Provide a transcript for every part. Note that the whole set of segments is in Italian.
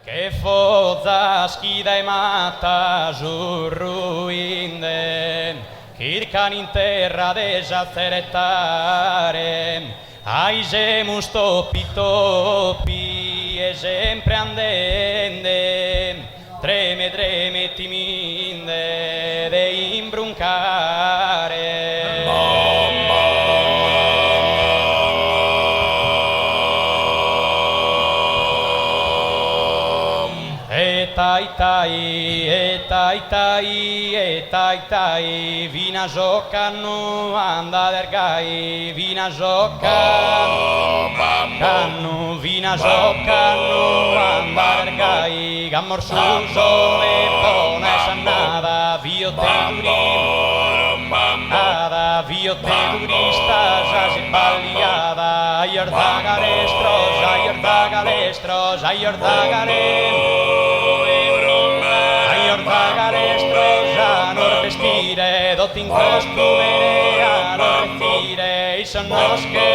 Che fozza schida e matta giurruinde, kirkan in terra deja zeretare, aigemus topi topi e sempre andende, treme timinde de imbruncare. Tai, vina giocano, anda dergai, vina giocano, vina giocano, anda dergai, gammor suso e pone sannada, vio te durista, già si balliada, aier da galestros, aier da vestire, dot in costumere a non vestire, i son nosche,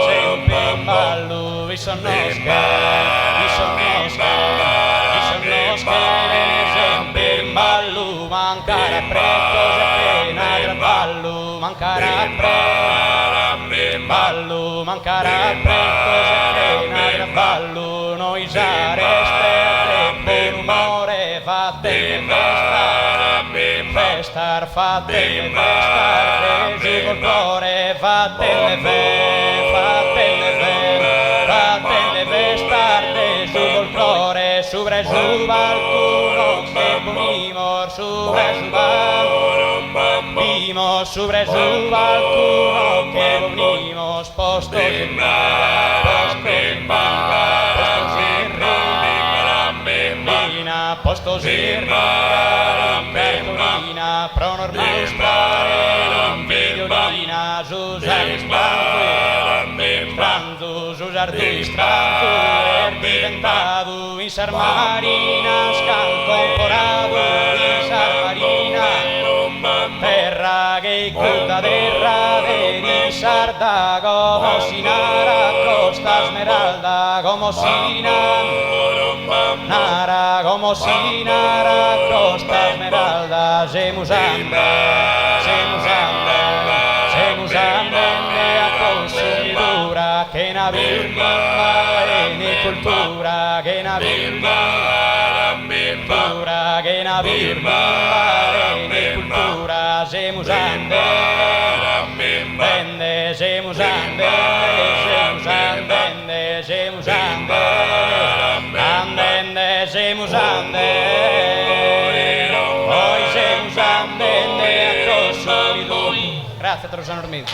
sempre in ballo, i son nosche, sempre in ballo, mancare preto, se pena gran ballo, mancare ballo, mancare preto, se pena gran ballo, noi già resperte, buon umore, fate festar, fatele festar, giù col cuore, fatele festar, giù col cuore, sobre giù balcuno, che bonimor, sobre giù balcuno, che bonimos, posto Carolina, pronormal strare, videolina, Giuseppe Stranzu, Giusardu Stranzu, diventato in Sarmarina, scancorporato in Sarmarina, terra che cuda terra di Sarda, como Sinara, Costa Smeralda, como Sinara, como Sinara, Costa Smeralda, Gemusande a consumidura, che na bimba e ne cultura, che na bimba e ne cultura, Gemusande, vende, Gemusande, Gemusande, poi Gemusande a consumidura. Grazie, Trosano Ormini.